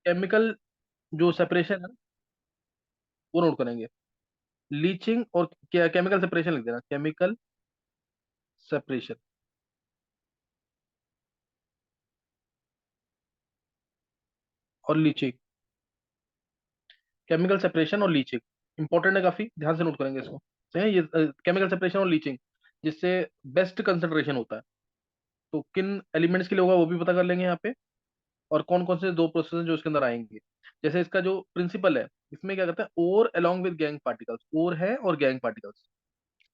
Chemical जो separation है वो नोट करेंगे। लीचिंग और क्या, केमिकल सेपरेशन लिख देना, केमिकल सेपरेशन और लीचिंग। केमिकल सेपरेशन और लीचिंग इंपॉर्टेंट है काफी, ध्यान से नोट करेंगे इसको। सही है ये, केमिकल सेपरेशन और लीचिंग जिससे बेस्ट कंसंट्रेशन होता है। तो किन एलिमेंट्स के लिए होगा वो भी पता कर लेंगे यहाँ पे, और कौन कौन से दो प्रोसेस हैं जो इसके अंदर आएंगे। जैसे इसका जो प्रिंसिपल है, इसमें क्या करते हैं, ओर अलोंग विद गैंग पार्टिकल्स, ओर है और गैंग पार्टिकल्स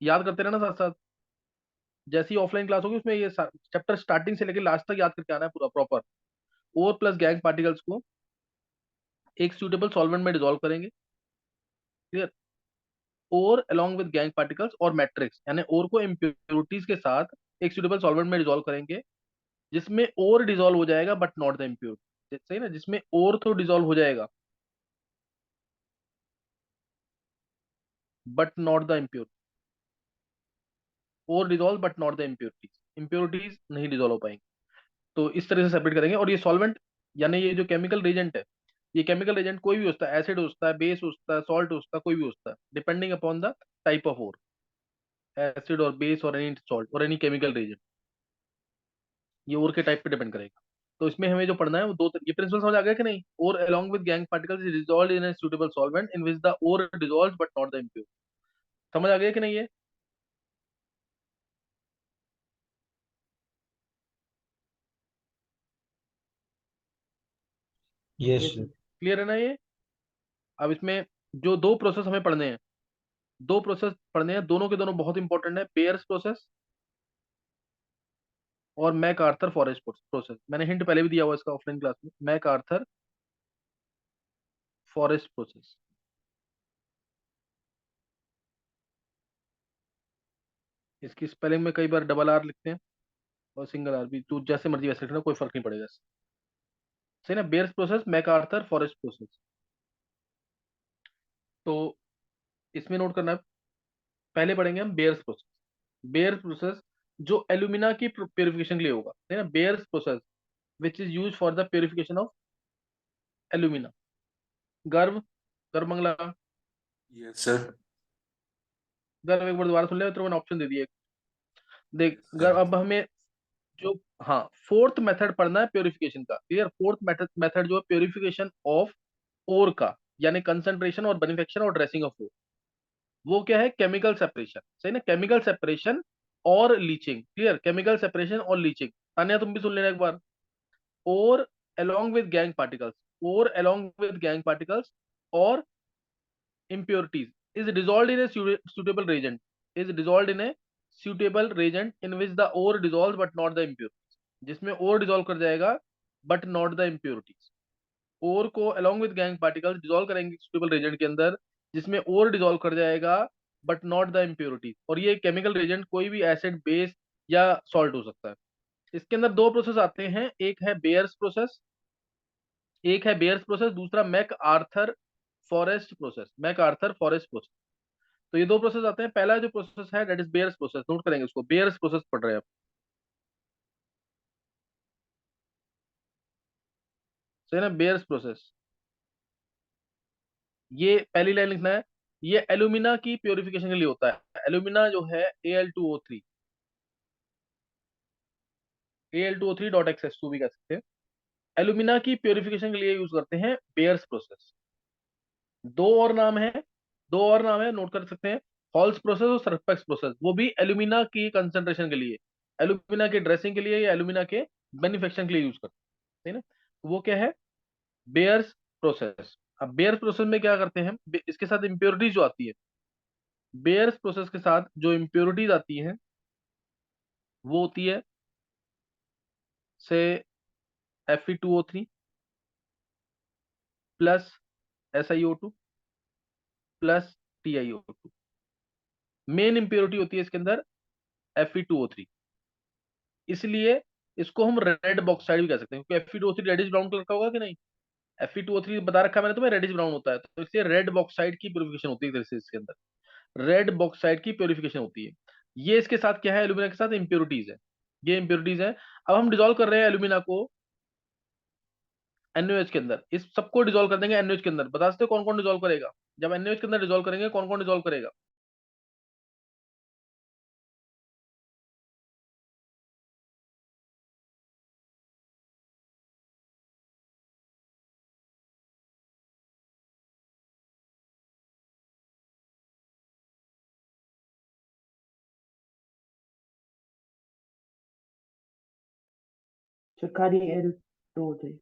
याद करते रहना साथ साथ। जैसी ऑफलाइन क्लास होगी उसमें ये चैप्टर स्टार्टिंग से लेकर लास्ट तक याद करके आना है पूरा प्रॉपर। ओर प्लस गैंग पार्टिकल्स को एक सूटेबल सॉल्वेंट में डिसॉल्व करेंगे। क्लियर। और अलोंग विद गैंग पार्टिकल्स और मैट्रिक्स, यानी और को इम्प्योरिटीज के साथ एक सूटेबल सॉल्वेंट में डिसॉल्व करेंगे, जिसमें और डिसॉल्व हो जाएगा बट नॉट द इम्प्योरिटी। सही ना, जिसमें और तो डिसॉल्व हो जाएगा बट नॉट द इम्प्योरिटी। और dissolve but not the impurities, impurities नहीं डिसॉल्व हो पाएंगी। तो इस तरह से सेपरेट करेंगे। और ये सॉल्वेंट यानी ये जो केमिकल रेजेंट है, ये केमिकल एजेंट कोई भी हो सकता है, एसिड हो सकता है, बेस हो सकता है, सॉल्ट हो सकता है, कोई भी हो सकता है, depending upon the type of ore, acid और बेस और एनी सॉल्ट और एनी केमिकल रेजेंट, ये ओर के टाइप पे डिपेंड करेगा। तो इसमें हमें जो पढ़ना है वो ये प्रिंसिपल समझ आ गया कि नहीं। और along with gangue particles is dissolved in a suitable solvent in which the ore dissolves but not the impure. समझ आ गया कि नहीं ये? यस ये सर। क्लियर है ना ये? अब इसमें जो दो प्रोसेस हमें पढ़ने हैं, दो प्रोसेस पढ़ने हैं, दोनों के दोनों बहुत इंपॉर्टेंट है, बेयर्स प्रोसेस और मैक आर्थर फॉरेस्ट प्रोसेस। मैंने हिंट पहले भी दिया हुआ इसका ऑफलाइन क्लास में, मैक आर्थर फॉरेस्ट प्रोसेस। इसकी स्पेलिंग में कई बार डबल आर लिखते हैं और सिंगल आर भी, तो जैसे मर्जी वैसे लिखना, कोई फर्क नहीं पड़ेगा इससे। सही ना, Bayer's process, MacArthur Forrest process. तो इसमें नोट करना है, पहले पढ़ेंगे हम बेयर्स प्रोसेस। बेयर्स प्रोसेस जो एल्यूमिना की प्योरिफिकेशन के लिए होगा, है ना, Bayer's process which is use for the purification of alumina. गर्व, गर्वमंगला, यस सर। गर्व एक बार दोबारा सुन ले, तो मैंने ऑप्शन दे दिए। देख यस गर्व, सर। अब हमें जो, हाँ, फोर्थ मेथड पढ़ना है प्योरिफिकेशन का। क्लियर, फोर्थ मेथड, मेथड जो है प्योरिफिकेशन ऑफ ओर का, यानी कंसंट्रेशन और बेनिफिकेशन और ड्रेसिंग ऑफ ओर, वो क्या है, केमिकल सेपरेशन। सही ना, केमिकल सेपरेशन और लीचिंग। क्लियर, केमिकल सेपरेशन और लीचिंग। तान्या तुम भी सुन लेना एक बार। और along with gang particles, or along with gang particles or impurities is dissolved in a suitable reagent, is dissolved in a suitable reagent in which the ore dissolves but not the impurities, जिसमें ore dissolve कर जाएगा but not the impurities। ore को along with gang particles dissolve करेंगे suitable reagent के अंदर, जिसमें ore dissolve कर जाएगा but not the impurities। और ये केमिकल reagent कोई भी एसिड, बेस या सॉल्ट हो सकता है। इसके अंदर दो प्रोसेस आते हैं, एक है बेयर्स प्रोसेस, एक है बेयर्स प्रोसेस, दूसरा MacArthur Forrest process, MacArthur Forrest process. तो ये दो प्रोसेस आते हैं। पहला जो प्रोसेस है that is bears process, note करेंगे उसको, बेयर्स प्रोसेस पढ़ रहे हैं आप। सही ना, बेयर्स प्रोसेस, ये पहली लाइन लिखना है। ये एल्यूमिना की प्योरिफिकेशन के लिए होता है। एल्यूमिना जो है Al2O3, Al2O3.XH2 भी कह सकते हैं। एल्यूमिना की प्योरिफिकेशन के लिए यूज करते हैं बेयर्स प्रोसेस। दो और नाम है, दो और नाम है, नोट कर सकते हैं, हॉल्स प्रोसेस और सरफेक्स प्रोसेस, वो भी एल्यूमिना की कंसंट्रेशन के लिए, एल्यूमिना के ड्रेसिंग के लिए या एल्यूमिना के मैन्युफैक्चरिंग के लिए यूज करते हैं। है ना, तो वो क्या है, बेयर्स प्रोसेस। अब बेयर्स प्रोसेस में क्या करते हैं, इसके साथ इंप्योरिटीज जो आती है, बेयर्स प्रोसेस के साथ जो इंप्योरिटीज आती है वो होती है, से Fe2O3 plus SiO2 plus TiO2। Main impurity होती है इसके अंदर Fe2O3, इसलिए इसको हम रेड बॉक्साइड भी कह सकते हैं, क्योंकि Fe2O3 रेडिश ब्राउन कलर का होगा कि नहीं। Fe2O3 बता रखा है मैंने तुम्हें, रेडिश ब्राउन होता है, तो इसलिए रेड बॉक्साइड की प्योरिफिकेशन होती है एक तरह से इसके अंदर, रेड बॉक्साइड की प्योरिफिकेशन होती है। ये इसके साथ क्या है, एल्यूमिना के साथ इंप्योरिटीज है, ये इंप्योरिटीज है। अब हम डिसॉल्व कर रहे हैं एल्यूमिना को NaOH के अंदर इस सबको डिसॉल्व कर देंगे NaOH के अंदर। बता सकते हो कौन कौन डिसॉल्व करेगा? जब NaOH के अंदर डिसॉल्व करेंगे कौन कौन डिसॉल्व करेगा? Shikari L2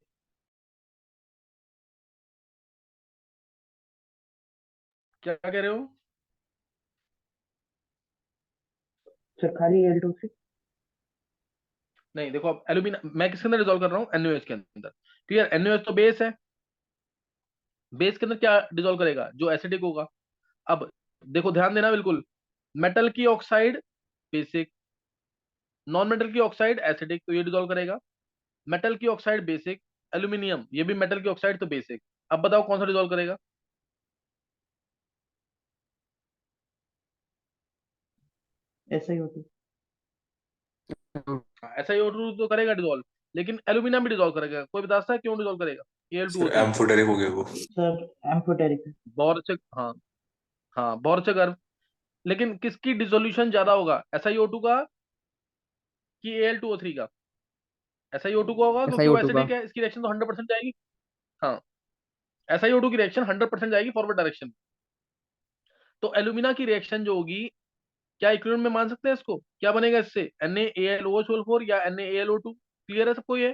क्या कह रहे हो? Shikari L2 नहीं देखो, अब एल्यूमिना मैं किसके अंदर डिसॉल्व कर रहा हूँ? NaOH के अंदर। क्लियर? NaOH तो बेस है, बेस के अंदर क्या डिसॉल्व करेगा? जो एसिडिक होगा। अब देखो ध्यान देना बिल्कुल, मेटल की ऑक्साइड बेसिक, नॉन मेटल की ऑक्साइड एसिडिक, तो ये डिसॉल्व करेगा। मेटल की ऑक्साइड बेसिक, एल्यूमिनियम ये भी मेटल की ऑक्साइड तो बेसिक। अब बताओ कौन सा डिसॉल्व करेगा? SiO2 SiO2 तो करेगा डिसॉल्व, लेकिन एल्यूमिनियम भी डिसॉल्व करेगा। कोई बता सकता है क्यों डिसॉल्व करेगा? सर Al2O3 एम्फोटेरिक हो गया वो। सर एम्फोटेरिक बोरचक, हाँ हाँ बोरचक अर्क। लेकिन किसकी डिसोल्यूशन ज्यादा होगा, SiO2 का कि Al2O3 का? SiO2 का होगा क्योंकि वो SiO2 का। एसिडिक है, इसकी रिएक्शन तो 100% जाएगी। हाँ, SiO2 की रिएक्शन 100% जाएगी फॉरवर्ड डायरेक्शन। तो एल्यूमिना की रिएक्शन जो होगी, क्या इक्विवेलेंट में मान सकते हैं इसको? क्या बनेगा इससे? NaAlOH4 या NaAlO2। क्लियर है सबको ये?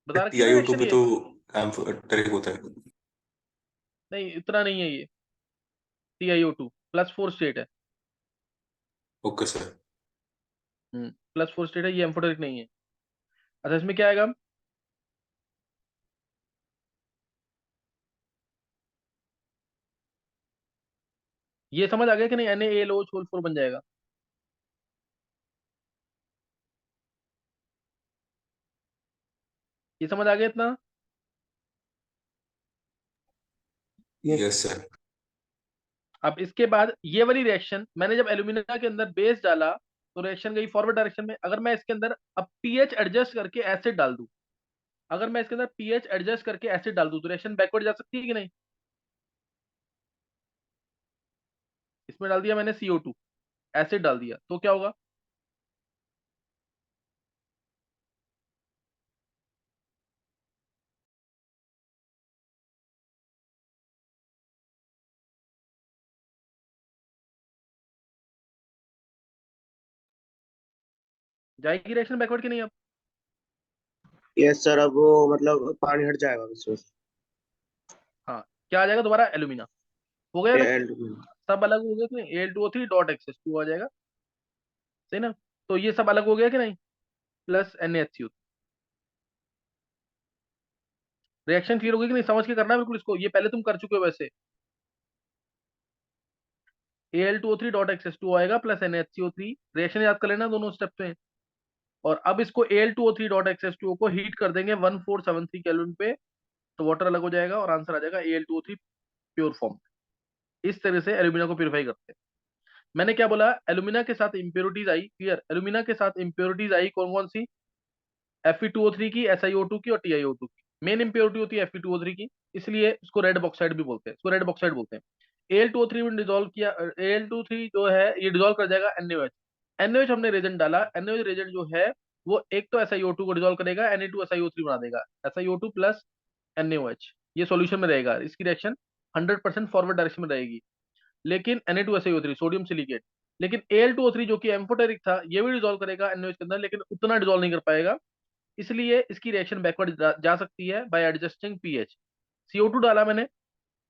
बता रखी है ना TiO2 रिएक्शन भी ये? तो एम्फोटेरिक होता है। नहीं इतना नहीं है ये। TiO2 +4 स्टेट है। Okay sir. +4 स्टेट है, ये एम्फोटेरिक नहीं है। अच्छा इसमें क्या आएगा? ये समझ आ गया कि नहीं? NaAlOH4 बन जाएगा। ये समझ आ गया इतना? Yes sir. अब इसके बाद ये वाली रिएक्शन मैंने जब एल्यूमिना के अंदर बेस डाला तो रिएक्शन गई फॉरवर्ड डायरेक्शन में। अगर मैं इसके अंदर अब पीएच एडजस्ट करके एसिड डाल दूं, अगर मैं इसके अंदर पीएच एडजस्ट करके एसिड डाल दूं तो रिएक्शन बैकवर्ड जा सकती है कि नहीं? इसमें डाल दिया मैंने CO2, एसिड डाल दिया तो क्या होगा? जाएगी रिएक्शन बैकवर्ड की नहीं अब? यस सर, अब वो मतलब पानी हट जाएगा उसमें से। हाँ, क्या आ जाएगा दोबारा? एल्यूमिना। हो गया ना? एल सब अलग हो गया कि नहीं? Al2O3 डॉट एक्सेस 2 आ जाएगा। सही ना? तो ये सब अलग हो गया कि नहीं? Plus NaHCO। रिएक्शन क्लियर होगी कि नहीं? समझ के करना है बिल्कुल इसको, ये पहले तुम कर चुके हो वैसे। Al2O3 डॉट एक्सेस 2 आएगा प्लस NaHCO3। रिएक्शन याद कर लेना दोनों स्टेप में। और अब इसको Al2O3 डॉट एक्सेस 2 को हीट कर देंगे 1473 केल्विन पे, तो वाटर अलग हो जाएगा और आंसर आ जाएगा Al2O3 प्योर फॉर्म। इस तरह से एल्यूमिना को प्यूरिफाई करते हैं। मैंने क्या बोला? एल्यूमिना के साथ इंप्योरिटीज आई। क्लियर? एल्यूमिना के साथ इंप्योरिटीज आई कौन कौन सी? Fe2O3 की, SiO2 की और TiO2 की। मेन इंप्योरिटी होती है Fe2O3 की, इसलिए इसको रेड बॉक्साइड भी बोलते हैं, इसको रेड बॉक्साइड बोलते हैं। Al2O3 में डिसॉल्व किया, Al2O3 जो है ये डिसॉल्व कर जाएगा NaOH। NaOH हमने रेजेंट डाला, NaOH रेजेंट जो है वो एक तो SiO2 को डिसॉल्व करेगा, Na2SiO3 बना देगा, SiO2 प्लस NaOH ये सॉल्यूशन में रहेगा। इसकी रिएक्शन 100% फॉरवर्ड डायरेक्शन में रहेगी। लेकिन Na2SiO3 सोडियम सिलिकेट, लेकिन Al2O3 जो कि एम्फोटेरिक था ये भी डिसॉल्व करेगा NaOH के अंदर, लेकिन उतना डिसॉल्व नहीं कर पाएगा। इसलिए इसकी रिएक्शन बैकवर्ड जा सकती है बाय एडजस्टिंग पीएच। CO2 डाला मैंने,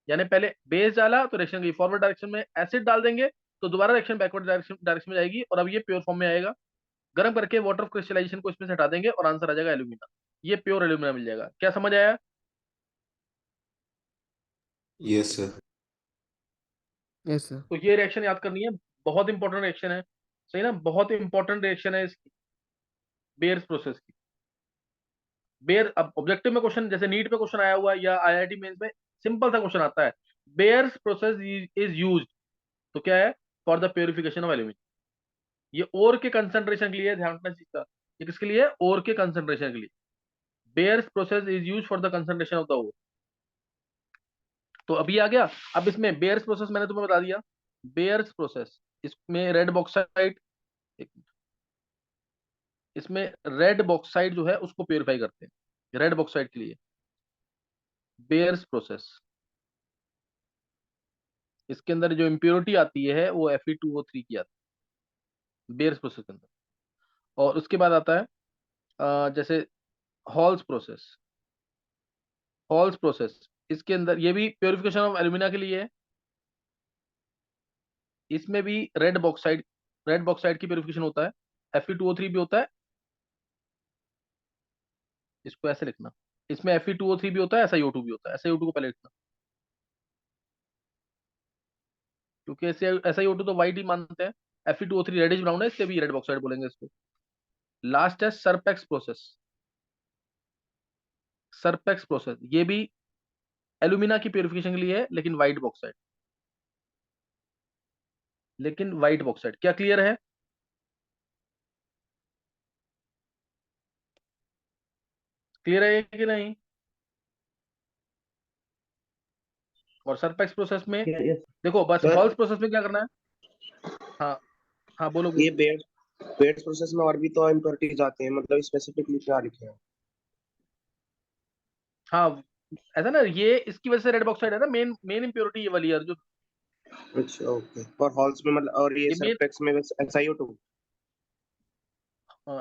यानी पहले बेस डाला तो रिएक्शन गई फॉरवर्ड डायरेक्शन में, एसिड डाल देंगे तो दोबारा रिएक्शन बैकवर्ड डायरेक्शन में जाएगी और अब ये प्योर फॉर्म में आएगा। गर्म करके वाटर क्रिस्टलाइजेशन को इसमें से हटा देंगे और आंसर आ जाएगा एल्यूमिना। ये प्योर एल्यूमिना मिल जाएगा। क्या समझ आया? Yes sir. Yes sir. तो ये रिएक्शन याद करनी है, बहुत इंपॉर्टेंट रिएक्शन है। सही ना? बहुत इंपॉर्टेंट रिएक्शन है इसकी, बेयर्स प्रोसेस की। बेयर, अब ऑब्जेक्टिव में क्वेश्चन जैसे नीट में क्वेश्चन आया हुआ है या IIT मेंस में सिंपल सा क्वेश्चन आता है, बेयर्स प्रोसेस इज यूज्ड, तो क्या है? For the purification of aluminium. ये ओर के कंसंट्रेशन के लिए ध्यान रखना चीज का। ये किसके लिए? ओर के कंसंट्रेशन के लिए। Bayer's process is use for the concentration of the ore. तो अभी आ गया। अब इसमें बेयर्स प्रोसेस मैंने तुम्हें बता दिया। बेयर्स प्रोसेस, इसमें रेड बॉक्साइड, इसमें रेड बॉक्साइड जो है उसको प्योरीफाई करते हैं रेड बॉक्साइड के लिए। बेयर्स प्रोसेस, इसके अंदर जो इम्प्योरिटी आती है वो Fe2O3 की आती है बेयर्स प्रोसेस के अंदर। और उसके बाद आता है जैसे हॉल्स प्रोसेस। हॉल्स प्रोसेस, इसके अंदर ये भी प्योरिफिकेशन ऑफ एल्यूमिना के लिए है। इसमें भी रेड बॉक्साइड की प्योरिफिकेशन होता है। Fe2O3 भी होता है, इसको ऐसे लिखना। इसमें Fe2O3 भी होता है, SiO2 भी होता है। SiO2 को पहले लिखना, क्योंकि SiO2 तो व्हाइट ही मानते हैं। Fe2O3 रेडिश ब्राउन है, इसलिए भी रेड बॉक्साइड बोलेंगे इसको। लास्ट है सरपेक्स प्रोसेस। सरपेक्स प्रोसेस ये भी एल्यूमिना की प्योरिफिकेशन के लिए है, लेकिन व्हाइट बॉक्साइड। क्या क्लियर है? क्लियर है कि नहीं? और सरपेक्स प्रोसेस में यस देखो बस सर हॉल्स प्रोसेस में क्या करना है। हाँ हाँ, बोलो ये बोलो। बेयर्स प्रोसेस में और भी तो इम्प्योरिटीज आती हैं, मतलब स्पेसिफिकली क्या लिखे हैं? हाँ, ऐसा ना, ये इसकी वजह से रेड बॉक्साइड है ना, मेन मेन इम्प्योरिटी ये वाली है जो अच्छा ओके। और हॉल्स में मतलब, और ये ये मेन। सरपेक्स में बस SiO2?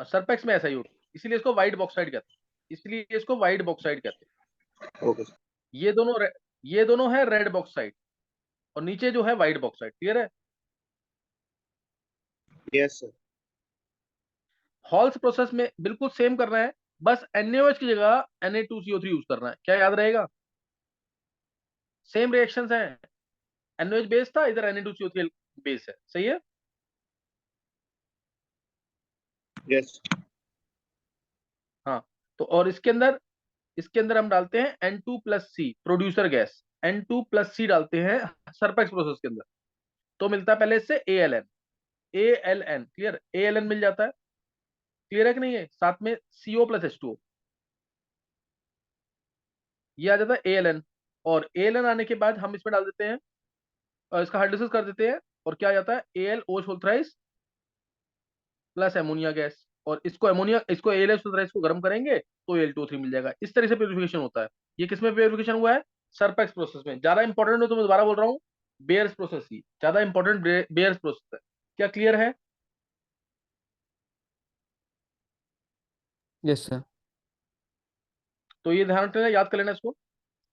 सरपेक्स में ऐसा ही होता है, इसीलिए इसको व्हाइट बॉक्साइड कहते हैं। इसलिए इसको व्हाइट बॉक्साइड कहते ओके हैं। ये दोनों है रेड बॉक्साइड, और नीचे जो है व्हाइट बॉक्साइड। क्लियर है? Yes sir. हॉल्स प्रोसेस में बिल्कुल सेम करना है, बस NaOH की जगह Na2CO3 यूज करना है। क्या याद रहेगा? सेम रिएक्शंस हैं। NaOH बेस था, इधर Na2CO3 बेस है। सही है? यस हाँ। तो और इसके अंदर हम डालते हैं N2+C, प्रोड्यूसर गैस। N2+C डालते हैं सरपेक्स प्रोसेस के अंदर, तो मिलता है पहले इससे ALN। क्लियर? ALN मिल जाता है। क्लियर है कि नहीं है? साथ में CO+H2O, ये आ जाता है ALN। और ALN आने के बाद हम इसमें डाल देते हैं, इसका हाइड्रोलिसिस कर देते हैं, और क्या आ जाता है? AlOH plus ammonia gas. और इसको AlOH को गर्म करेंगे तो Al2O3 मिल जाएगा। इस तरह से प्योरिफिकेशन होता है। ये किसमें प्योरिफिकेशन हुआ है? सरपेक्स प्रोसेस में। ज्यादा इंपॉर्टेंट है तो मैं दोबारा बोल रहा हूँ, बेयर्स प्रोसेस ही ज्यादा इंपॉर्टेंट, बेयर्स प्रोसेस है। क्या क्लियर है? Yes sir. तो ये ध्यान रखना, याद कर लेना इसको।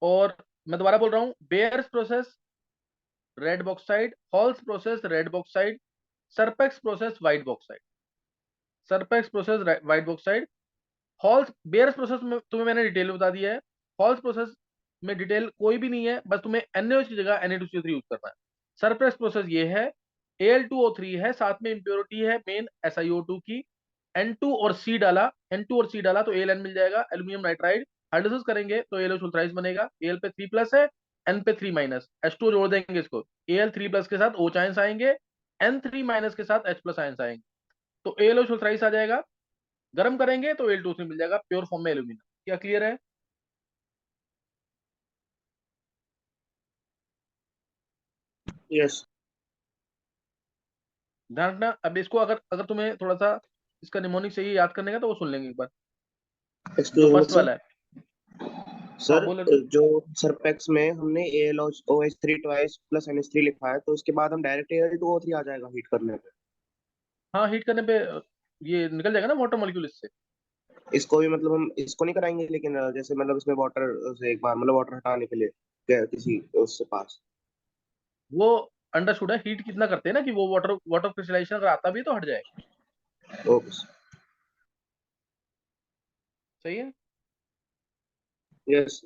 और मैं दोबारा बोल रहा हूँ, Baeyer's process red bauxite, Hall's process red bauxite, Serpeck's process white bauxite. Serpeck's process white bauxite. Hall's Baeyer's process में तुम्हें मैंने डिटेल में बता दिया है। हॉल्स प्रोसेस में डिटेल कोई भी नहीं है, बस तुम्हें NaOH की जगह Na2CO3 यूज करना है। सरप्रेस प्रोसेस ये है, Al2O3 है, साथ में इम्प्योरिटी है मेन SiO2 की। N2 और C डाला तो ALN मिल जाएगा, एल्यूमिनियम नाइट्राइड। हाइड्रोलिसिस करेंगे तो AlOH बनेगा। Al पे 3 प्लस है, N पे 3 माइनस, H2O जोड़ देंगे इसको। Al 3 प्लस के साथ OH आयंस आएंगे, N3 माइनस के साथ H प्लस आयंस आएंगे, तो AlOH आ जाएगा। गर्म करेंगे तो Al2O3 मिल जाएगा प्योर फॉर्म में एल्यूमिना। क्या क्लियर है? यस। ध्यान रखना। अब इसको अगर अगर तुम्हें थोड़ा सा इसका निमोनिक चाहिए याद करने का, तो वो सुन लेंगे एक बार, जो एक्सक्यूज मी फर्स्ट सर। वाला है। हाँ सर बोले। जो सरपेक्स में हमने AlOH3 ट्वाइस प्लस NH3 लिखा है, तो उसके बाद हम डायरेक्ट Al2O3 आ जाएगा हीट करने पे? हाँ, हीट करने पे ये निकल जाएगा ना वाटर मॉलिक्यूल इससे। इसको भी मतलब हम इसको नहीं कराएंगे, लेकिन जैसे मतलब इसमें वाटर से एक बार मतलब वाटर हटाने के लिए किसी उससे पास? वो अंडरस्टूड है। हीट कितना करते हैं ना, कि वो वाटर वाटर क्रिस्टलाइजेशन अगर आता भी है तो हट जाएगा। Okay sir. सही है? यस।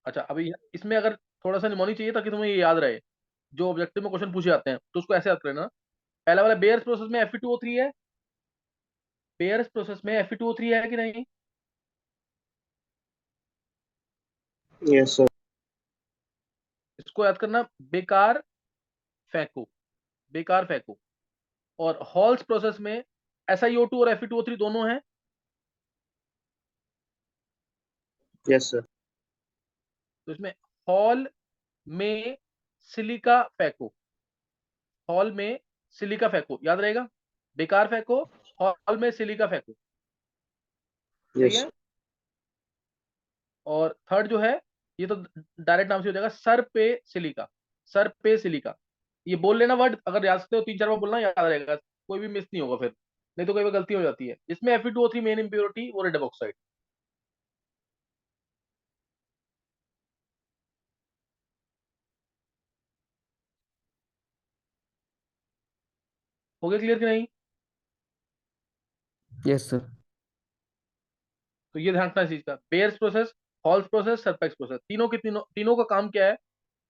अच्छा, अभी इसमें अगर थोड़ा सा निमोनिक चाहिए ताकि तुम्हें ये याद रहे, जो ऑब्जेक्टिव में क्वेश्चन पूछे जाते हैं, तो उसको ऐसे याद करना। पहला वाला बेयर्स प्रोसेस में Fe2O3 है। बेयर्स प्रोसेस में Fe2O3 है कि नहीं? Yes sir. इसको याद करना, बेकार फेंको, बेकार फेंको। और हॉल्स प्रोसेस में SiO2 और Fe2O3 दोनों हैं। Yes sir. तो इसमें हॉल में सिलिका फेंको, हॉल में सिलिका फेंको, याद रहेगा, बेकार फेंको, हॉल में सिलिका फेंको, सही यस। है। और थर्ड जो है, ये तो डायरेक्ट नाम से हो जाएगा, सर पे सिलिका, सर पे सिलिका। ये बोल लेना वर्ड, अगर याद सकते हो 3-4 बार बोलना, याद रहेगा, कोई भी मिस नहीं होगा फिर, नहीं तो कई बार गलती हो जाती है। इसमें Fe2O3 मेन इंप्योरिटी वो रेड ऑक्साइड। हो गया क्लियर कि नहीं? Yes sir. तो ये ध्यान रखना इस चीज का, Baeyer's process, Hall's process, Serpeck's process, तीनों के तीनों, तीनों का काम क्या है,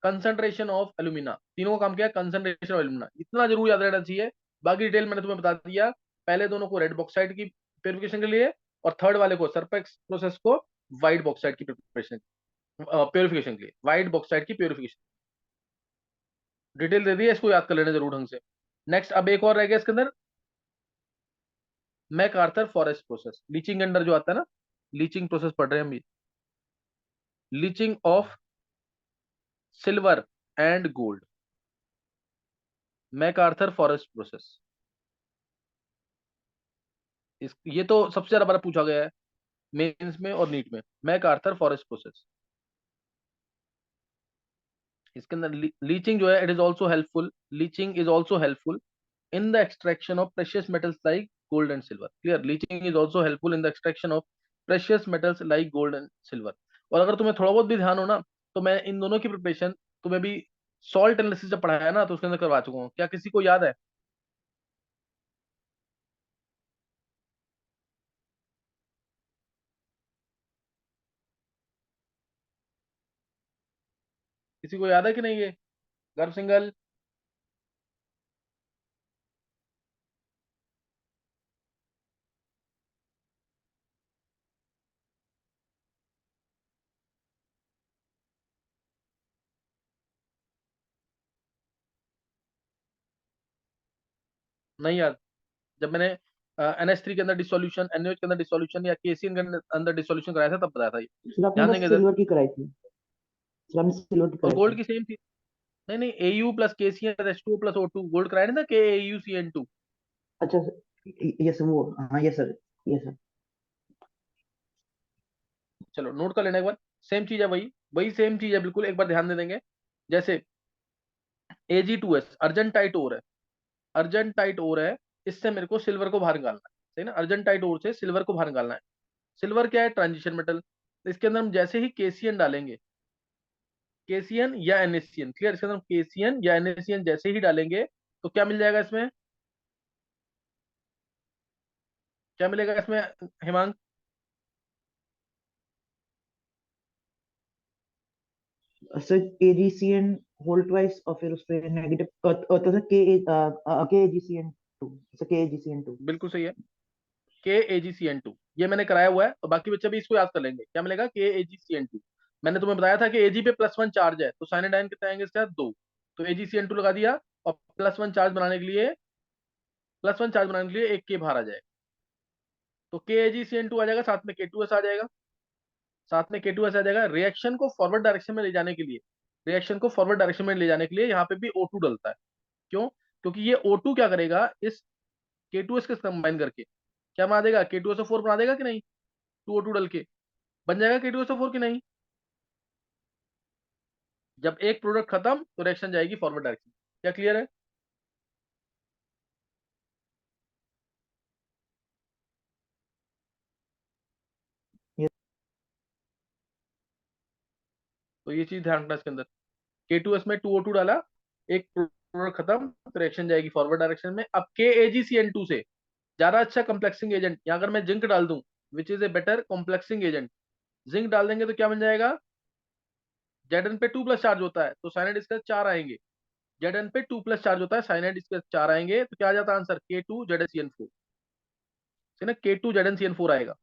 कंसंट्रेशन ऑफ एल्यूमिना, तीनों का काम क्या है, कंसंट्रेशन ऑफ एल्यूमिना, इतना जरूर याद रहना चाहिए। बाकी डिटेल मैंने तुम्हें बता दिया, पहले दोनों को रेड बॉक्साइड की प्योरिफिकेशन के लिए, और थर्ड वाले को सरपेक्स प्रोसेस को व्हाइट बॉक्साइड की प्रिपरेशन, प्योरिफिकेशन के लिए, व्हाइट बॉक्साइड की प्योरिफिकेशन। डिटेल दे दी है, इसको याद कर लेना जरूर ढंग से। नेक्स्ट अब एक और रह गया इसके अंदर, मैकआर्थर फॉरेस्ट प्रोसेस, लीचिंग के अंदर जो आता है ना, लीचिंग प्रोसेस पढ़ रहे हैं हम, leaching of silver and gold, MacArthur forest process. ये तो सबसे ज्यादा बार पूछा गया है मेंस में और नीट में, मैकआर्थर फॉरेस्ट प्रोसेस। इसके अंदर लीचिंग जो है, it is also helpful, leaching is also helpful in the extraction of precious metals like gold and silver. Clear, leaching is also helpful in the extraction of precious metals like gold and silver. और अगर तुम्हें थोड़ा बहुत भी ध्यान हो ना, तो मैं इन दोनों की प्रिपरेशन तुम्हें भी सॉल्ट एनालिसिस जब पढ़ाया ना, तो उसके अंदर करवा चुका हूँ। क्या किसी को याद है? किसी को याद है कि नहीं ये? गर्भ सिंगल, नहीं याद? जब मैंने NH3 के अंदर डिसोल्यूशन, NaOH के अंदर डिसोल्यूशन, या KCN के अंदर डिसोल्यूशन कराया था, तब बताया था ये। सर आपने ध्यान बस देंगे इधर। सिल्वर की कराई थी, सर आपने सिल्वर की और कराई गोल्ड थी। की सेम थी। नहीं नहीं, AU plus KCN H2O plus O2, gold कराया नहीं था, KAUCN2। अच्छा सर, ये सर वो, हाँ ये सर, ये सर। चलो नोट कर लेना एक बार, सेम चीज है, वही वही सेम चीज है बिल्कुल, एक बार ध्यान दे देंगे। जैसे Ag2S अर्जेंटाइट ओर है, अर्जेंटाइट ओर है, इससे मेरे को सिल्वर को बाहर निकालना है, सही ना, अर्जेंटाइट ओर से सिल्वर को बाहर निकालना है। सिल्वर क्या है, ट्रांजिशन मेटल। तो इसके अंदर हम जैसे ही KCN डालेंगे, KCN या NaCN, क्लियर, इसके अंदर हम KCN या NaCN जैसे ही डालेंगे, तो क्या मिल जाएगा इसमें, क्या मिलेगा इसमें हिमांक? सर AgCN होल ट्वाइस और फिर उस पे नेगेटिव, तो सर KAgCN2, सर KAgCN2। बिल्कुल सही है, KAgCN2, ये मैंने कराया हुआ है, और बाकी बच्चे भी इसको याद कर लेंगे, क्या मिलेगा, KAgCN2। मैंने तुम्हें बताया था कि Ag पे +1 चार्ज है, तो साइनाडाइन कितने आएंगे इसके साथ, 2। तो AgCN2 लगा दिया, और +1 चार्ज बनाने के लिए, +1 चार्ज बनाने के लिए एक के बाहर आ जाएगा, तो KAgCN2 आ जाएगा, साथ में K2S आ जाएगा, साथ में K2S आ जाएगा। रिएक्शन को फॉरवर्ड डायरेक्शन में ले जाने के लिए, रिएक्शन को फॉरवर्ड डायरेक्शन में ले जाने के लिए यहाँ पे भी O2 डलता है। क्यों? क्योंकि ये O2 क्या करेगा, इस K2S के कंबाइन करके क्या बना देगा, K2SO4 बना देगा कि नहीं, 2O2 डल के बन जाएगा K2SO4 की नहीं। जब एक प्रोडक्ट खत्म तो रिएक्शन जाएगी फॉरवर्ड डायरेक्शन। क्या क्लियर है? तो ये चीज ध्यान रखना इसके अंदर, K2S में 2O2 डाला, एक प्रोडक्ट खत्म तो रिएक्शन जाएगी फॉरवर्ड डायरेक्शन में। अब KAgCN2 से ज्यादा अच्छा कॉम्प्लेक्सिंग एजेंट, यहाँ अगर मैं जिंक डाल दूं, which is a better complexing agent, zinc डाल देंगे तो क्या बन जाएगा, Zn पे 2+ चार्ज होता है, तो साइनाइड इसके 4 आएंगे। Zn पे 2+ चार्ज होता है, साइनाइड इसके 4 आएंगे, तो क्या आ जाता है आंसर, K2ZnCN4, है ना, K2ZnCN4 आएगा।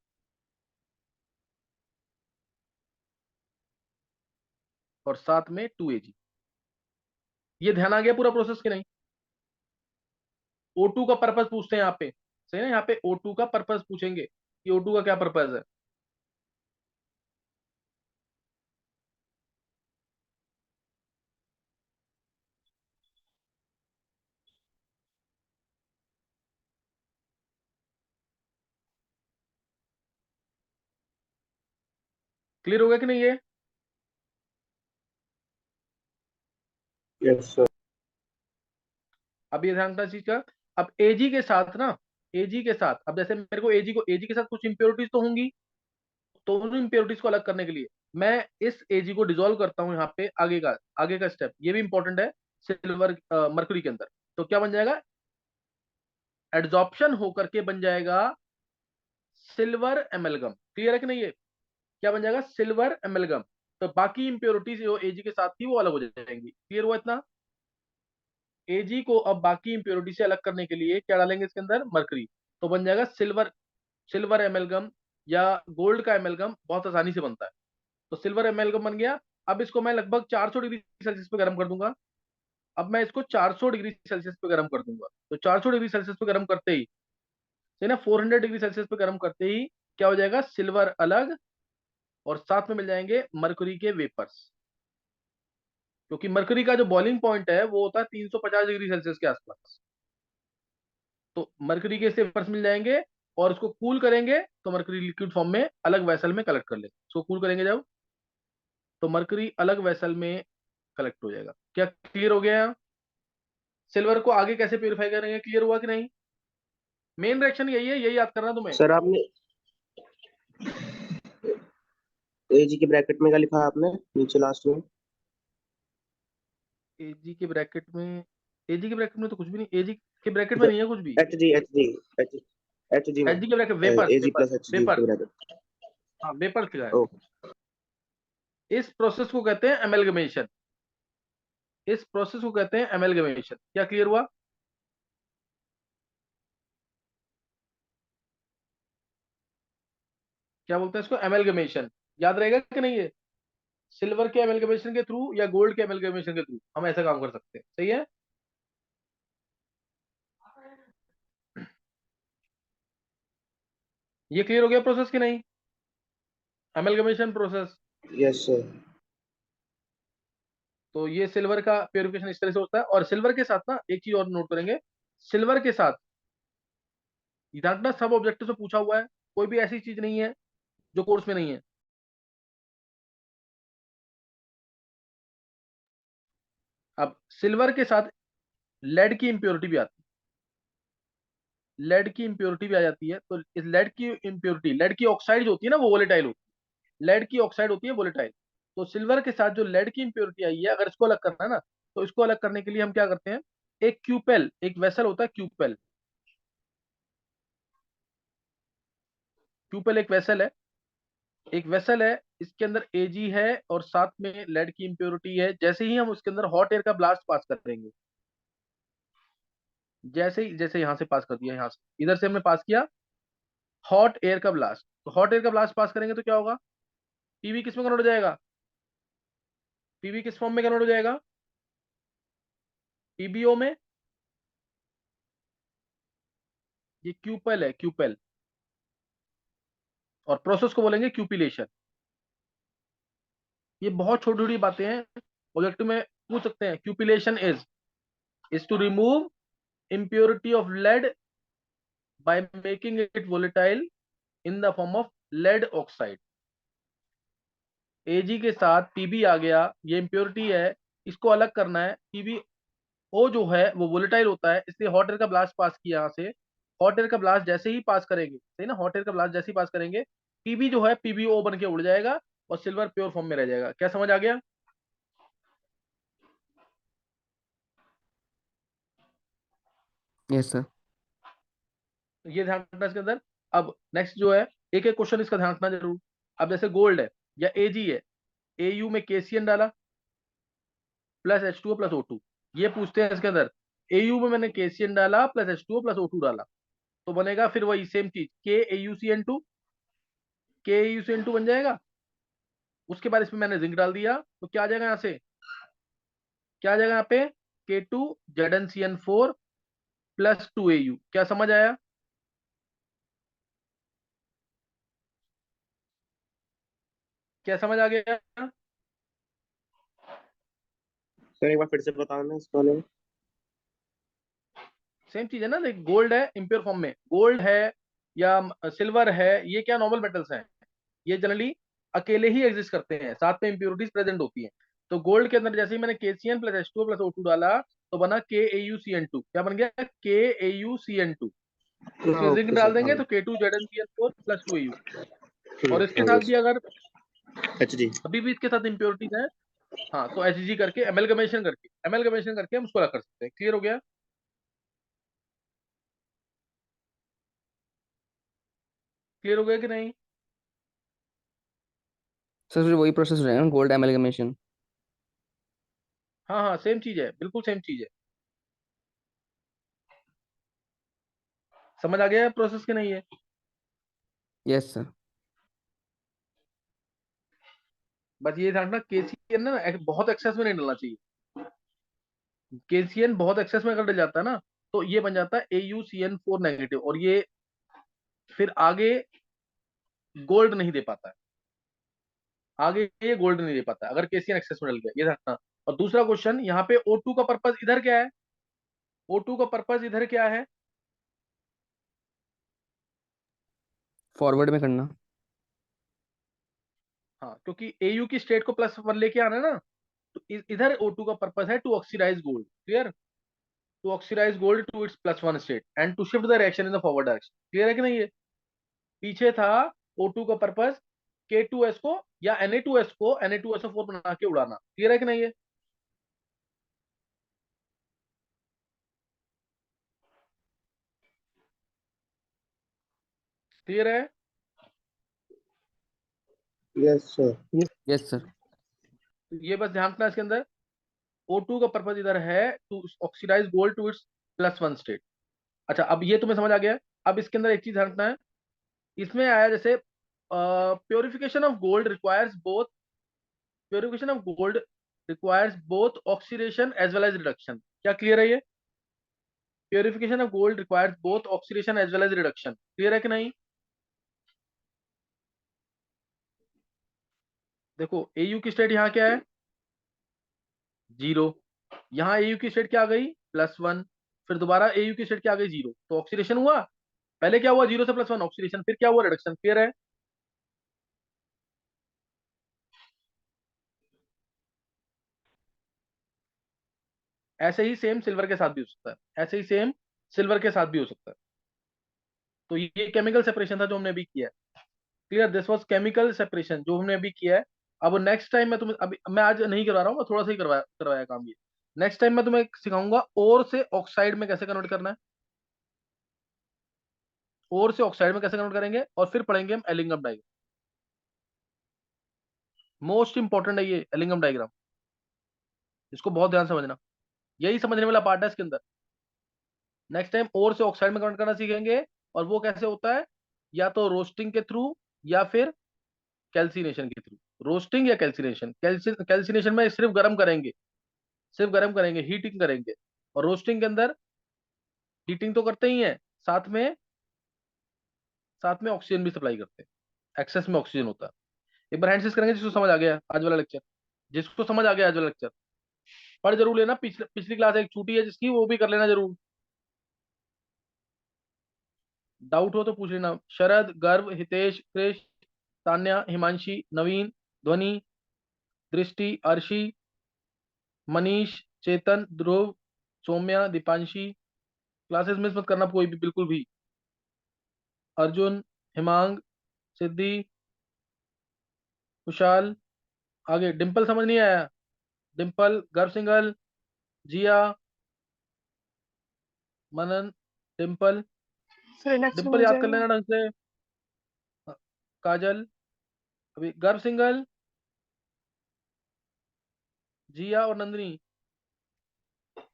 और साथ में 2Ag। ये ध्यान आ गया पूरा प्रोसेस के नहीं? O2 का पर्पस पूछते हैं यहाँ पे, सही ना, यहाँ पे O2 का पर्पस पूछेंगे कि O2 का क्या पर्पस है। क्लियर हो गया कि नहीं ये? Yes sir. अब ये ध्यान रखना चीज का। अब एजी के साथ ना, एजी के साथ, अब जैसे मेरे को एजी के साथ कुछ इंप्योरिटीज तो होंगी, तो उन इंप्योरिटीज को अलग करने के लिए मैं इस एजी को डिसॉल्व करता हूं यहाँ पे। आगे का स्टेप ये भी इंपॉर्टेंट है सिल्वर मरकरी के अंदर। तो क्या बन जाएगा? एड्सॉर्प्शन होकर के बन जाएगा सिल्वर एमेलगम। क्लियर है कि नहीं? ये क्या बन जाएगा? सिल्वर एमेलगम। तो बाकी इंप्योरिटीज जो एजी के साथ थी वो अलग हो जाएंगी। क्लियर हुआ इतना? एजी को अब बाकी इंप्योरिटी से अलग करने के लिए क्या डालेंगे इसके अंदर? मरकरी। तो बन जाएगा सिल्वर एमेलगम या गोल्ड का एमेलगम। बहुत आसानी से बनता है। तो सिल्वर एमेलगम बन गया। अब इसको मैं लगभग 400 डिग्री सेल्सियस पे गर्म कर दूंगा। अब मैं इसको 400 डिग्री सेल्सियस पे गर्म कर दूंगा। तो 400 डिग्री सेल्सियस पे गर्म करते ही, सही ना, 400 डिग्री सेल्सियस पे गर्म करते ही क्या हो जाएगा? सिल्वर अलग, और साथ में मिल जाएंगे मरकरी के वेपर्स। क्योंकि मरकरी का जो बॉइलिंग पॉइंट है वो होता है 350 डिग्री सेल्सियस के आसपास। तो मरकरी के वेपर्स मिल जाएंगे, और उसको कूल करेंगे तो मरकरी लिक्विड फॉर्म में अलग वेसल में कलेक्ट कर लेंगे। उसको कूल करेंगे जब, तो मरकरी अलग वेसल में कलेक्ट हो जाएगा। क्या क्लियर हो गया? सिल्वर को आगे कैसे प्योरीफाई करेंगे? क्लियर हुआ कि नहीं? मेन रिएक्शन यही है, यही याद करना तुम्हें। सर आपने एजी के ब्रैकेट में क्या लिखा है आपने नीचे लास्ट में? एजी के ब्रैकेट में, एजी के ब्रैकेट में तो कुछ भी नहीं, एजी के ब्रैकेट में नहीं है कुछ भी। H G H G H H G में एजी के ब्रैकेट वेपर्स, एजी प्लस एच जी वेपर्स। के ब्रैकेट। हाँ, वेपर्स लिखा है। ओके। इस प्रोसेस को कहते हैं एमेलगमेशन। इस प्रोसेस को कहते हैं एमेलगमेशन। क्या क्लियर हुआ? क्या बोलते हैं इसको? एमेलगमेशन। याद रहेगा कि नहीं ये? सिल्वर के एमेलगमेशन के थ्रू या गोल्ड के एमेलगमेशन के थ्रू हम ऐसा काम कर सकते हैं। सही है? ये क्लियर हो गया प्रोसेस कि नहीं? Amalgamation process. Yes sir. तो ये सिल्वर का प्योरिफिकेशन इस तरह से होता है। और सिल्वर के साथ ना एक चीज और नोट करेंगे, सिल्वर के साथ ध्यान रखना, सब ऑब्जेक्टिव से पूछा हुआ है, कोई भी ऐसी चीज नहीं है जो कोर्स में नहीं है। अब सिल्वर के साथ लेड की इंप्योरिटी भी आती है। लेड की इंप्योरिटी भी आ जाती है। तो इस लेड की इंप्योरिटी, लेड की ऑक्साइड जो होती है ना वो वोलेटाइल होती है। लेड की ऑक्साइड होती है वोलेटाइल। तो सिल्वर के साथ जो लेड की इंप्योरिटी आई है, अगर इसको अलग करना है ना, तो इसको अलग करने के लिए हम क्या करते हैं? एक क्यूपेल, एक वेसल होता है क्यूपेल। क्यूपेल एक वेसल है, एक वेसल है। इसके अंदर एजी है और साथ में लेड की इंप्योरिटी है। जैसे ही हम उसके अंदर हॉट एयर का ब्लास्ट पास करेंगे, जैसे यहां से पास कर दिया, यहां से इधर से हमने पास किया हॉट एयर का ब्लास्ट, तो हॉट एयर का ब्लास्ट पास करेंगे तो क्या होगा? पीवी किस में कन्वर्ट हो जाएगा? पीवी किस फॉर्म में कन्वर्ट हो जाएगा? पीबीओ में। ये क्यूपेल है, क्यूपेल। और प्रोसेस को बोलेंगे क्यूपिलेशन। ये बहुत छोटी छोटी बातें हैं, ऑब्जेक्टिव में पूछ सकते हैं। Cupellation is to remove impurity of lead by making it volatile in the form of lead oxide। एजी के साथ पीबी आ गया, ये इम्प्योरिटी है, इसको अलग करना है। पीबी ओ जो है वो वोलेटाइल होता है, इसलिए हॉट एयर का ब्लास्ट पास किया यहाँ से। हॉट एयर का ब्लास्ट जैसे ही पास करेंगे, सही ना, हॉट एयर का ब्लास्ट जैसे ही पास करेंगे, पीबी जो है पीबीओ बन के उड़ जाएगा और सिल्वर प्योर फॉर्म में रह जाएगा। क्या समझ आ गया? Yes sir. तो ये ध्यान रखना इसके अंदर। अब नेक्स्ट जो है, एक एक क्वेश्चन इसका ध्यान रखना जरूर। अब जैसे गोल्ड है या एजी है, एयू में केसीएन डाला प्लस H2O प्लस O2, ये पूछते हैं इसके अंदर। एयू में मैंने केसीएन डाला प्लस H2O प्लस O2 डाला, तो बनेगा फिर वही सेम चीज, KAuCN2। KAuCN2 बन जाएगा। उसके बाद इसमें मैंने जिंक डाल दिया, तो क्या आ जाएगा यहाँ से? क्या आ जाएगा यहाँ पे? K2ZnCN4 plus 2Au। क्या समझ आया? क्या समझ आ गया? सर एक बार फिर से बताना इस वाले में। सेम चीज है ना, देख, गोल्ड है इम्प्योर फॉर्म में, गोल्ड है या सिल्वर है, ये क्या नॉर्मल मेटल्स हैं। ये जनरली अकेले ही एग्जिस्ट करते हैं, साथ में इंप्योरिटीज प्रेजेंट होती हैं। तो गोल्ड के अंदर जैसे ही मैंने KCN plus H2O plus O2 डाला तो बना KAuCN2। क्या बन गया? KAuCN2। इसमें जिंक ओके डाल सर, हाँ। देंगे तो K2ZnCl4 प्लस 2Au। और इसके साथ भी अगर HG। अभी भी इसके साथ इंप्योरिटीज है, हाँ, तो HG करके एमएलगमेशन करके हम उसको अलग कर सकते हैं। क्लियर हो गया? क्लियर हो गया कि नहीं? सर फिर वही प्रोसेस रहेगा ना, गोल्ड एमलगमेशन। हाँ हाँ, सेम चीज है, बिल्कुल सेम चीज है। समझ आ गया है प्रोसेस कि नहीं है? Yes sir. बस ये ध्यान रखना, KCN ना बहुत एक्सेस में नहीं डालना चाहिए। KCN बहुत एक्सेस में अगर डल जाता है ना तो ये बन जाता है AuCN4 नेगेटिव, और ये फिर आगे गोल्ड नहीं दे पाता है। आगे ये गोल्ड नहीं दे पाता है अगर KCN एक्सेस में डल गया, ये रखना। और दूसरा क्वेश्चन, यहाँ पे O2 का पर्पस इधर क्या है? O2 का पर्पस इधर क्या है? फॉरवर्ड में करना। हाँ, क्योंकि AU की स्टेट को +1 लेके आना है ना, तो इधर O2 का पर्पस है to oxidise gold. Clear? To oxidise gold to its +1 state and to shift the reaction in the forward direction. Clear है कि नहीं? है पीछे था O2 का पर्पस K2S को या Na2S को Na2SO4 बना के उड़ाना। क्लियर है कि नहीं? है क्लियर है? Yes sir. Yes sir. तो ये बस ध्यान रखना इसके अंदर, O2 का पर्पस इधर है to oxidise gold to its +1 state. अच्छा, अब ये तुम्हें समझ आ गया। अब इसके अंदर एक चीज ध्यान रखना है, इसमें आया जैसे purification of gold requires both purification of gold requires both oxidation as well as reduction. क्या क्लियर है ये? Purification of gold requires both oxidation as well as reduction. Clear है कि नहीं? देखो, AU की स्टेट यहाँ क्या है? 0। यहाँ AU की स्टेट क्या आ गई? +1। फिर दोबारा AU की स्टेट क्या आ गई? 0। तो ऑक्सीडेशन हुआ। पहले क्या हुआ? 0 से +1 ऑक्सीडेशन, फिर क्या हुआ? रिडक्शन। क्लियर है? ऐसे ही सेम सिल्वर के साथ भी हो सकता है, ऐसे ही सेम सिल्वर के साथ भी हो सकता है। तो ये केमिकल सेपरेशन था जो हमने अभी किया है। Clear? This was chemical separation जो हमने अभी किया है। अब नेक्स्ट टाइम मैं तुम्हें, अभी मैं आज नहीं करवा रहा हूँ, मैं थोड़ा सा ही करवाया करवाया काम ये। नेक्स्ट टाइम मैं तुम्हें सिखाऊंगा ओर से ऑक्साइड में कैसे कन्वर्ट करना है। ओर से ऑक्साइड में कैसे कन्वर्ट करेंगे, और फिर पढ़ेंगे हम एलिंगम डायग्राम। मोस्ट इंपॉर्टेंट है ये एलिंगम डायग्राम, इसको बहुत ध्यान से समझना, यही समझने वाला पार्ट है इसके अंदर। नेक्स्ट टाइम ओर से ऑक्साइड में कन्वर्ट करना सीखेंगे, और वो कैसे होता है, या तो रोस्टिंग के थ्रू या फिर कैल्सिनेशन के थ्रू। रोस्टिंग या कैल्सिनेशन, कैल्सिनेशन में सिर्फ गर्म करेंगे, हीटिंग करेंगे। और रोस्टिंग के अंदर हीटिंग तो करते ही हैं, साथ में ऑक्सीजन भी सप्लाई करते हैं, एक्सेस में ऑक्सीजन होता है। एक बार हैंडसेस करेंगे जिसको समझ आ गया आज वाला लेक्चर, जिसको समझ आ गया आज वाला लेक्चर पढ़ जरूर लेना। पिछली पिछली क्लास एक छूटी है जिसकी, वो भी कर लेना जरूर। डाउट हो तो पूछ लेना। शरद, गर्व, हितेश, क्रिश, तान्या, हिमांशी, नवीन, ध्वनि, दृष्टि, अर्शी, मनीष, चेतन, ध्रुव, सौम्या, दीपांशी, क्लासेस मिस मत करना कोई भी, बिल्कुल भी। अर्जुन, हिमांग, सिद्धि, कुशाल। आगे डिंपल समझ नहीं आया? डिंपल, गर्व सिंगल, जिया, मनन, डिंपल। फिर नेक्स्ट डिंपल मिल याद कर जाएगा। लेना ढंग से। काजल, अभी गर्व सिंगल, जिया और नंदिनी। फिर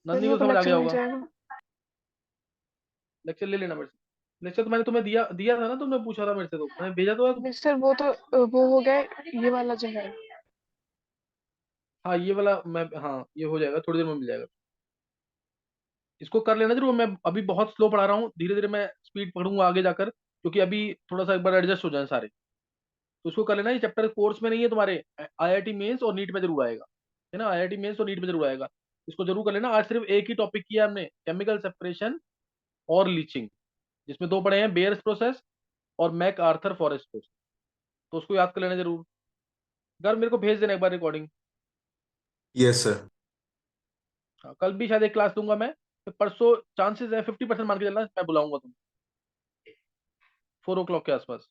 नंदिनी वो को तो समझ आ नेक्स्ट गया मिल होगा। जाएगा। लेक्चर ले लेना मेरे से। लेक्चर तो मैंने तुम्हें दिया दिया था ना, तुमने पूछा था मेरे से, तो मैंने भेजा तो है। नहीं सर, वो तो वो हो गया, ये वाला जो है। हाँ, ये वाला मैं, हाँ ये हो जाएगा, थोड़ी देर में मिल जाएगा। इसको कर लेना जरूर। मैं अभी बहुत स्लो पढ़ा रहा हूँ, धीरे धीरे मैं स्पीड पढ़ूंगा आगे जाकर, क्योंकि अभी थोड़ा सा एक बार एडजस्ट हो जाए सारे। तो उसको कर लेना। ये चैप्टर कोर्स में नहीं है तुम्हारे, IIT मेंस और नीट में जरूर आएगा, है ना? IIT मेंस और नीट में जरूर आएगा। इसको जरूर कर लेना। आज सिर्फ एक ही टॉपिक किया हमने, केमिकल सेपरेशन और लीचिंग, जिसमें दो पढ़े हैं, बेयर्स प्रोसेस और मैक आर्थर फॉरेस्ट प्रोसेस। तो उसको याद कर लेना जरूर। घर मेरे को भेज देना एक बार रिकॉर्डिंग। Yes sir. हाँ, कल भी शायद एक क्लास दूंगा मैं, तो परसों चांसेस है 50% मान के चलना मैं बुलाऊंगा तुम 4 o'clock के आसपास।